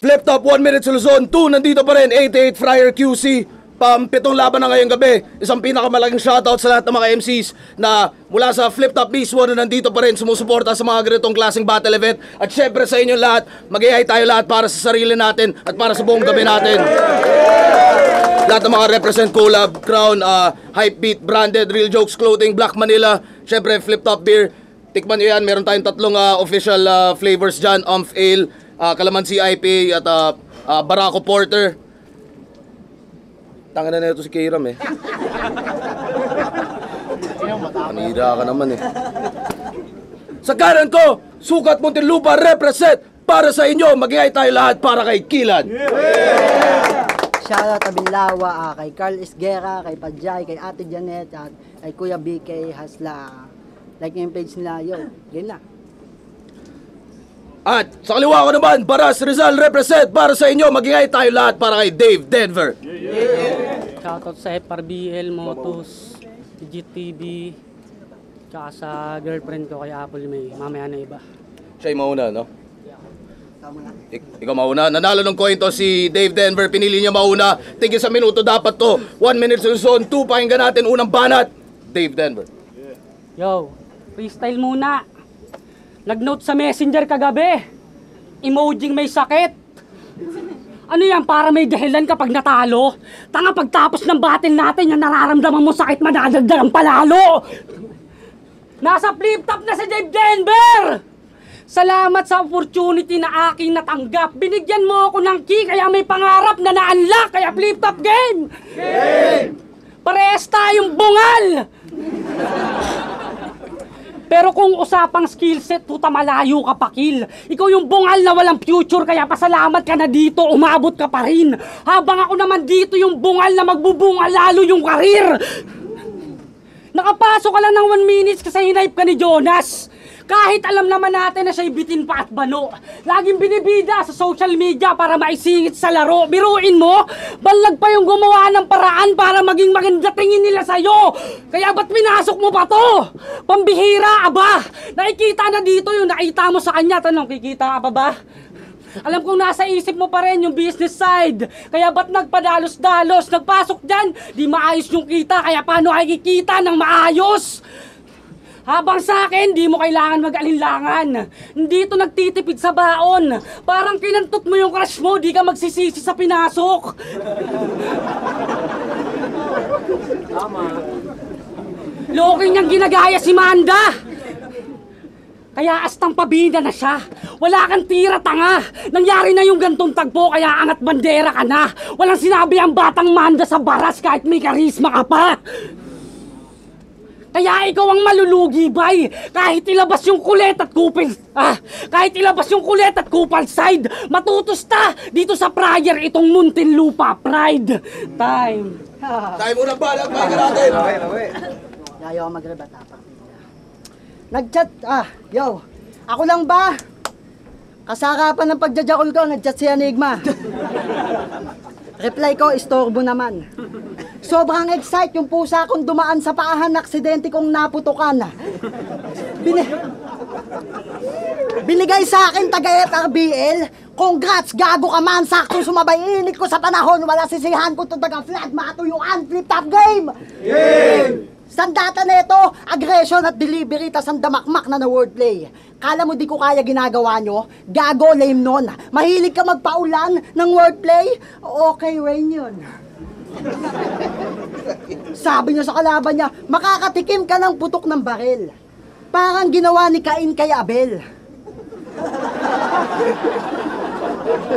Flip Top 1 Minute Luzon 2, nandito pa rin 88 Friar QC. Pampitong laban na ngayong gabi. Isang pinakamalaking shoutout sa lahat ng mga MCs na mula sa Flip Top mismo na nandito pa rin sumusuporta sa mga ganitong klaseng battle event. At syempre sa inyo lahat, mag-ihay tayo lahat para sa sarili natin at para sa buong gabi natin. Lahat ng mga represent collab, Crown, Hypebeat, Branded, Real Jokes Clothing, Black Manila, syempre Flip Top Beer. Tikman nyo yan, meron tayong tatlong official flavors dyan, Umph Ale, Calamansi IPA at Barako Porter. Tanga na ito si Kairam eh. Manira ka naman eh. Sa kanan ko, Sukat Muntinlupa represent para sa inyo. Mag-iay tayo lahat para kay Kilan. Shoutout Tabinlawa, kay Carl Esguera, kay Padjay, kay Ate Janet, at kay Kuya BK Hasla. Like yung page nila, yun. Game na. At sa kaliwa ko naman, Baras Rizal represent para sa inyo. Mag-iay tayo lahat para kay Dave Denver. Shoutout sa FRBL, Motus, GTV, tsaka sa girlfriend ko kay Apple May. Mamaya na iba. Siya yung mauna, no? Ikaw mauna. Nanalo ng coin to si Dave Denver. Pinili niya mauna. Tigil sa minuto dapat to. 1 minute Luzon 2. Pakinggan natin unang banat. Dave Denver. Yo, freestyle muna. Nag-note sa messenger kagabi. Emojing may sakit. Ano yan, para may dahilan kapag natalo? Tanga, pagtapos ng battle natin, yung nararamdaman mo sakit, madadagdagan palalo. Nasa flip top na si Dave Denver! Salamat sa opportunity na aking natanggap. Binigyan mo ako ng key, kaya may pangarap na na-unlock, kaya flip top game! Game! Parehas tayong bungal! Pero kung usapang skillset, puta malayo ka pa, kill. Ikaw yung bungal na walang future, kaya pasalamat ka na dito, umabot ka pa rin. Habang ako naman dito yung bungal na magbubungal lalo yung karir. Nakapasok ka lang ng 1 minutes kasi hinipe ka ni Jonas. Kahit alam naman natin na siya'y bitin pa at bano. Laging binibida sa social media para maisingit sa laro. Biruin mo, balag pa yung gumawa ng paraan para maging maganda tingin nila sa'yo. Kaya ba't pinasok mo pa to? Pambihira, aba. Nakikita na dito yung nakita mo sa kanya. Tanong, kikita ka pa ba? Alam kong nasa isip mo pa rin yung business side. Kaya ba't nagpadalos-dalos? Nagpasok dyan, di maayos yung kita. Kaya paano ay kikita ng maayos? Habang sa akin, di mo kailangan mag-alinlangan. Hindi ito nagtitipid sa baon. Parang kinantot mo yung crush mo, di ka magsisisi sa pinasok. Tama. Loking niyang ginagaya si Manda. Kaya astang pabida na siya. Wala kang tira, tanga. Nangyari na yung gantong tagpo, kaya angat bandera ka na. Walang sinabi ang batang Manda sa baras kahit may karisma ka pa. Kaya ikaw ang malulugi, bay. Kahit ilabas yung kulit at kupal, kahit ilabas yung kulit at kupal side, matutusta dito sa prayer itong Muntinlupa Pride. Time. Time mo na ba? Nagpaga natin. Ayaw ako mag-rebata pa. Nag-chat, yo. Ako lang ba? Kasarapan ng pagjajakol ko, nag-chat si Enigma. Reply ko, istorbo naman. Sobrang excite yung pusa kong dumaan sa paahan, aksidente kong naputukan. Binigay sa akin taga FRBL. Congrats, gago ka man. Saktong sumabay, init ko sa panahon. Wala sisihan ko itong taga-flag, matuyuan, flip-top game! Game! Sandata nito, aggression at delivery, tas ang damakmak na wordplay. Kala mo di ko kaya ginagawa nyo? Gago, lame nun. Mahilig ka magpaulan ng wordplay? Okay, Rain yun. Sabi nyo sa kalaban niya, makakatikim ka ng putok ng baril. Parang ginawa ni Cain kay Abel.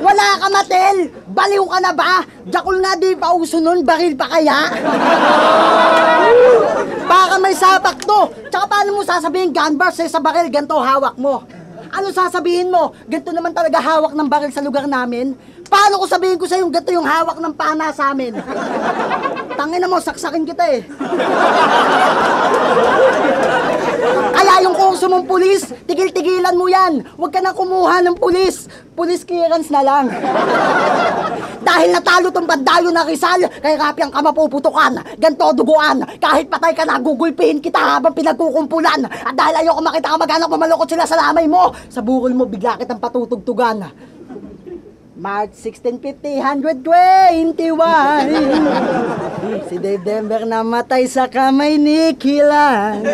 Wala ka, Matel! Baliw ka na ba? Jakul nga di pa uso nun, baril pa kaya? Baka may sapak to. Tsaka paano mo sasabihin gun bars sa baril, ganito hawak mo? Ano sasabihin mo? Ganito naman talaga hawak ng baril sa lugar namin? Paano ko sabihin ko sa'yo ganito yung hawak ng pana sa amin? Tangina mo, saksakin kita eh. Kaya yung kurso mong pulis, tigil-tigilan mo yan. Huwag ka na kumuha ng pulis. Police clearance na lang. Dahil natalo tong bandayo na Rizal, kay Rapiang ka mapuputukan, ganto duguan. Kahit patay ka na, gugulpihin kita habang pinagkukumpulan. At dahil ayoko makita ka mag-anak, mamalukot sila sa lamay mo. Sa burol mo, bigla kitang patutugtugan. March 1650, 121. Si Dave Denver namatay sa kamay ni Kilan.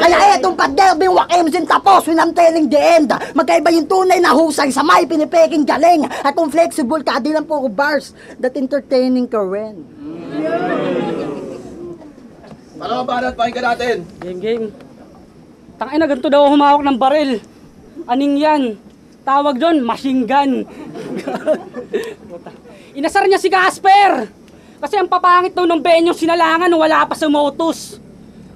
Kaya etong pa-derbing wakim tapos when I'm telling the end. Magkaiba yung tunay na husay sa may pinipeking galing. At kung flexible ka, di lang puro bars that entertaining ka rin. Ano ba banat, pakinggan natin? Game. Tangina, ganito daw humawak ng baril. Aning yan? Tawag doon, machine gun. Inasar niya si Casper. Kasi ang papangit daw ng benyong sinalangan nung wala pa sa motos.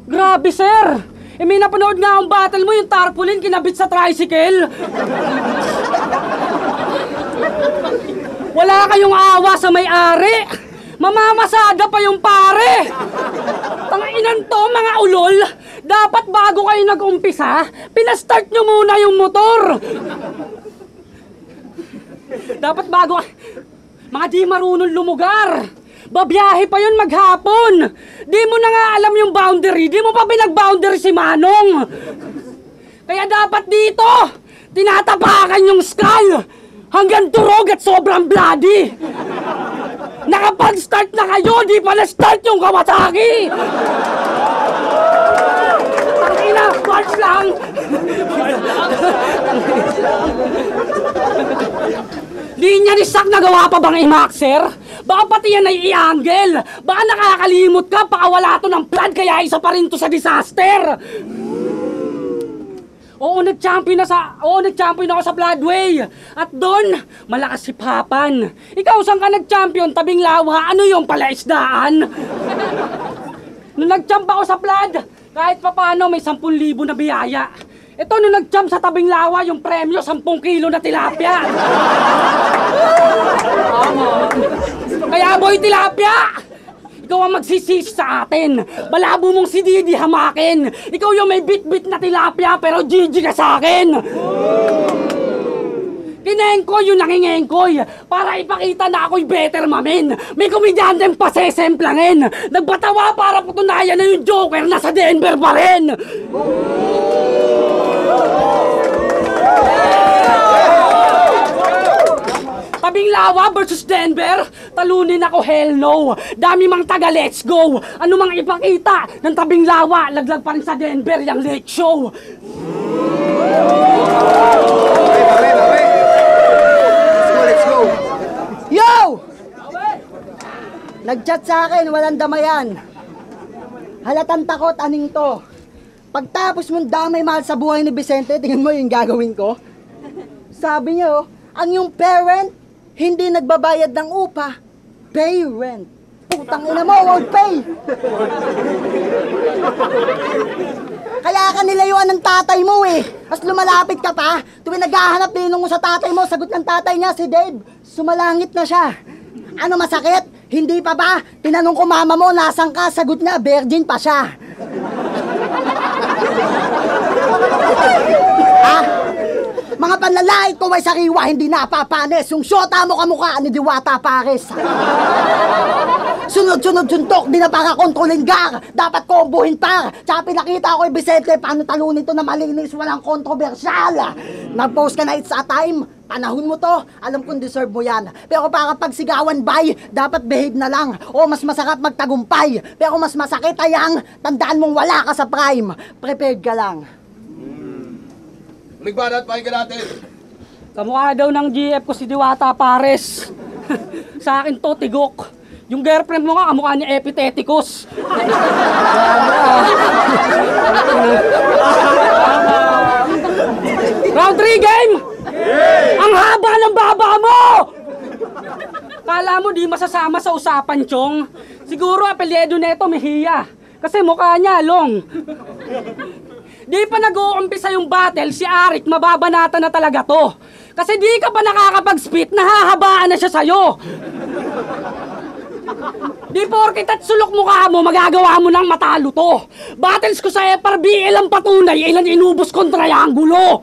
Grabe, sir. May napanood nga ang battle mo, yung tarpaulin kinabit sa tricycle. Wala kayong awa sa may-ari. Mamamasada pa yung pare. Tanginan to, mga ulol. Dapat bago kayo nag-umpisa, pinastart nyo muna yung motor. Dapat bago... Mga di marunong lumugar. Babiyahe pa yun maghapon. Di mo na nga alam yung boundary. Di mo pa pinag-boundary si Manong. Kaya dapat dito, tinatapakan yung skull. Hanggang durog at sobrang bloody. Nakapag-start na kayo, di pa na-start yung Kawasaki. Tangina, parts lang. Di niya ni Sak nagawa pa bang i-maxer? Baka pati yan ay i-angle. Baka nakakalimot ka, baka wala to ng plan, kaya isa pa rin to sa disaster. Oo, nag-champion ako sa Bloodway. At doon, malakas si Papan. Ikaw, saan ka nag-champion? Tabing Lawa, ano yung palaisdaan? Nung nag-champ ako sa Blood, kahit papano may 10,000 na biyaya. Ito, nung nag-champ sa Tabing Lawa, yung premyo, 10 kilo na tilapia. Kaya boy, tilapia! Ikaw ang magsisisi sa atin. Malabo mong si Didi hamakin. Ikaw yung may bit-bit na tilapia pero Gigi ka sa akin. Kinengkoy yung nangingengkoy para ipakita na ako'y better mamin. May komedyanteng pasesemplangin. Nagbatawa para patunayan na yung Joker nasa Denver pa rin. Tabing Lawa versus Denver, talunin ako, hell no. Dami mang taga, let's go. Ano mang ipakita ng Tabing Lawa, laglag pa rin sa Denver yung late show. Let's go. Yo! Nag-chat sa akin, walang damayan. Halatang takot, aning to. Pagtapos mong damay mahal sa buhay ni Vicente, tingnan mo yung gagawin ko. Sabi niyo, ang yung parent, hindi nagbabayad ng upa, pay rent. Putang ina mo, won't pay. Kaya ka nilayuan ng tatay mo eh. As lumalapit ka pa, tuwing naghahanap din mo sa tatay mo, sagot ng tatay niya, si Dave, sumalangit na siya. Ano masakit? Hindi pa ba? Tinanong ko mama mo, nasan ka? Sagot niya, virgin pa siya. Ha? Mga panlalait ko may sariwa, hindi napapanes. Yung syota mo kamukha ni Diwata Pares. Sunod-sunod suntok, di na para kontrolin gar. Dapat kombuhin par. Tsaka pinakita ko kay Vicente paano talunin to na malinis, walang kontrobersyal. Nag-post ka na it's a time. Panahon mo to, alam kong deserve mo yan. Pero para pagsigawan bay, dapat behave na lang. O mas masarap magtagumpay. Pero mas masakit ayang, tandaan mong wala ka sa prime. Prepared ka lang. Nagbanat, pakinggan natin. Kamukha daw ng GF ko si Diwata Pares. Sa akin to, tigok. Yung girlfriend mo nga, kamukha ni Epiteticus. Round 3 game! Ang haba ng baba mo! Kala mo di masasama sa usapan, Chong? Siguro apelyedo neto Mejia. Kasi mukha niya, long. Di pa nag-uumpisa yung battle, si Arik mababanata na talaga to. Kasi di ka pa nakakapag-spit, nahahabaan na siya sa'yo. Di porkit at sulok mukha mo, magagawa mo nang matalo to. Battles ko sa FRBL ang patunay, ilan inubos kontra yung angulo.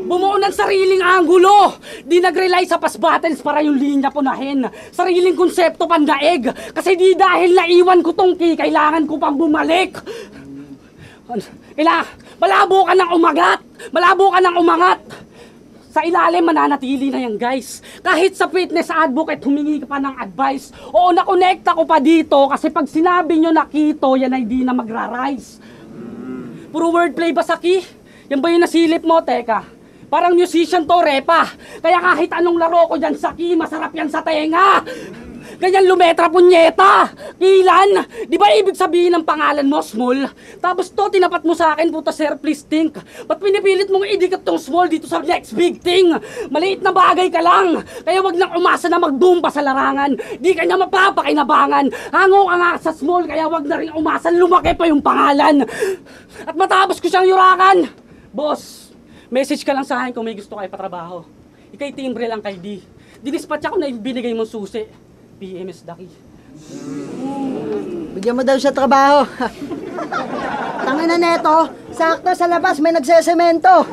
Bumuo ng sariling anggulo. Di nag-rely sa past battles para yung linya punahin. Sariling konsepto pandaig. Kasi di dahil naiwan ko tong key, kailangan ko pang bumalik. Malabo ka ng umagat. Malabo ka ng umangat. Sa ilalim mananatili na yan, guys. Kahit sa fitness advocate, humingi ka pa ng advice. Oo, nakonekta ko pa dito kasi pag sinabi nyo na keto, yan ay di na magra-rise. Puro wordplay ba sa key? Yan ba yung nasilip mo? Teka. Parang musician to, repa. Kaya kahit anong laro ko dyan sa key, masarap yan sa tenga. Ganyan lumetra, punyeta. Kilan, di ba ibig sabihin ng pangalan mo, small? Tapos to, tinapat mo sa akin, puta sir, please think. Ba't pinipilit mong idikit tong small dito sa next big thing? Maliit na bagay ka lang. Kaya wag nang umasa na mag-boom pa sa larangan. Di ka na mapapakinabangan. Hango ka nga sa small, kaya wag na rin umasa, lumaki pa yung pangalan. At matapos ko siyang yurakan. Boss, message ka lang sa akin kung may gusto kayo patrabaho. Ikay timbre lang kay D. Dinispatch ako na ibinigay mong susi. PMS Daki. Bigyan mo daw siya trabaho. Tangina neto, sakto sa labas may nagsesemento.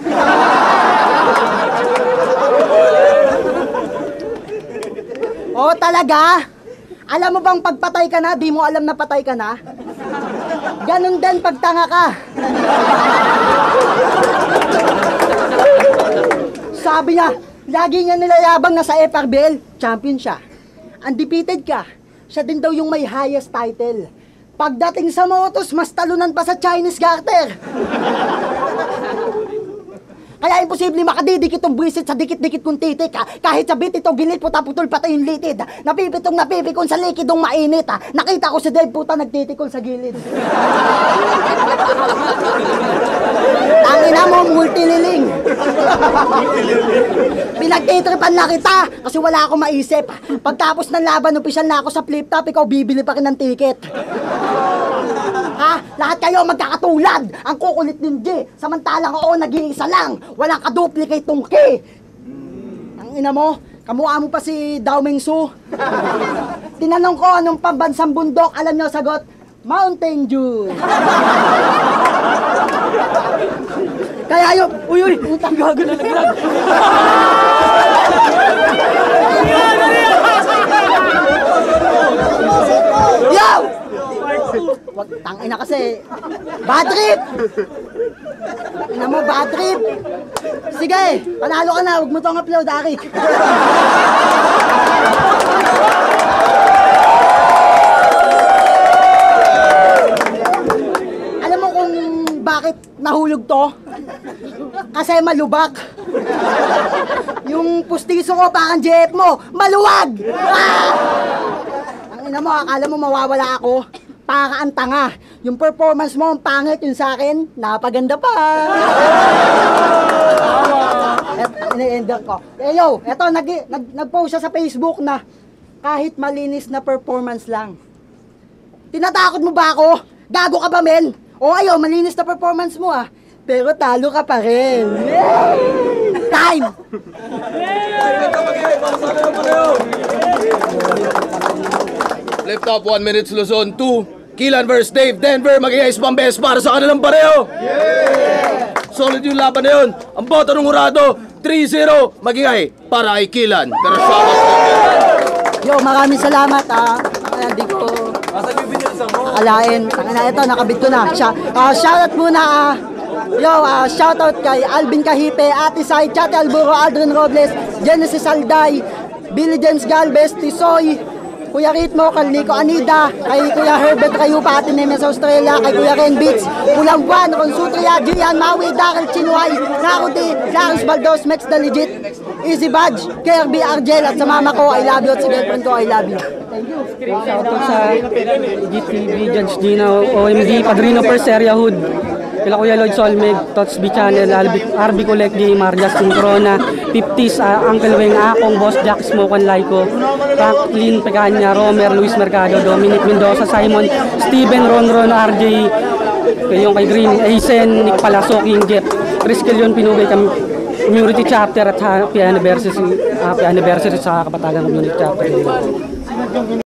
Oh, talaga? Alam mo bang pagpatay ka na, di mo alam na patay ka na? Ganon din pagtanga ka. Sabi niya, lagi niya nilayabang na sa FRBL, champion siya. Undefeated ka. Siya din daw yung may highest title. Pagdating sa motos, mas talunan pa sa Chinese garter. Kaya imposible makadidikit tong buwisit sa dikit-dikit kong titik ha. Kahit sa bit ito gilit puta-putol pati yung litid. Napipitong napipikon sa likidong mainit ha. Nakita ko si Dave puta nagtitikol sa gilid. Tangina mo multililing. Pinagtitripan na kita kasi wala akong maisip. Pagtapos ng laban, opisyal na ako sa flip top, ikaw bibili pa rin ng ticket. Ha? Lahat kayo magkakatulad. Ang kukulit ng G. Samantalang oo, nag-iisa lang. Walang kaduplicate tong K. Ang ina mo, kamukha mo pa si Dao Mingsu. Tinanong ko anong pambansang bundok. Alam niyo sagot, Mountain Dew. Kaya yung, uy, utang gago na laglag. Yo! Wag, tangina kasi. Bad trip! Tangina mo, bad trip! Sige, panalo ka na. Huwag mo tong upload, Arik. Alam mo kung bakit nahulog to? Kasi malubak. Yung pustiso ko parang jeep mo, maluwag! Ah! Ang ina mo, akala mo mawawala ako? Para ang tanga. Yung performance mo, ang pangit yung sa akin, napaganda pa. Ini-ender ko. Eh yo, eto, nag-post siya sa Facebook na kahit malinis na performance lang. Tinatakot mo ba ako? Gago ka ba, men? O ayo, malinis na performance mo ah. Pero talo ka pa rin. Time! Flip top 1 minutes Luzon 2. Kilan vs Dave Denver, magiging pambes para sa kanilang pareho. Solid yung laban na yun. Ang boto ng Hurado, 3-0, magiging para kay Kilan. Pero shoutout Yo, maraming salamat ah. Hindi ko akalain. Tangina ito, nakabit ko na. Shoutout muna ah. Yo, shoutout kay Alvin Kahipe, Ate Sai, Chate Alburo, Aldrin Robles, Genesis Alday, Billy James Galvez, Tisoy, Kuya Ritmo, Carlico Anida, kay Kuya Herbert Rayupa, Ate Nemes Australia, kay Kuya Ken Beats, Ulang Buwan, Consutria, Gian Maui, Daryl Chinway, Narudi, Clarence Baldos, Mex the Legit, Easy Badge, KRB Argel, at sa mama ko, I love you, at sa girlfriend ko, I love you. Thank you. Shoutout sa GTV, Judge Gina, OMG, Padrino First Area Hood. Kila Kuya Lloyd Solmeg, Tots B Channel, RB Collect Gamer, Justin Corona, 50s, Uncle Weng Akong, Boss Jack, Smoke and Laiko, Franklin Pecaña, Romer, Luis Mercado, Dominic Mendoza, Simon, Steven, Ronron, RJ, yung kay Green, Aisen, Nick Palasok, King Jeff, Chris Killion, Pinugay kami, Community Chapter at happy anniversary sa Kapatagan Community Chapter.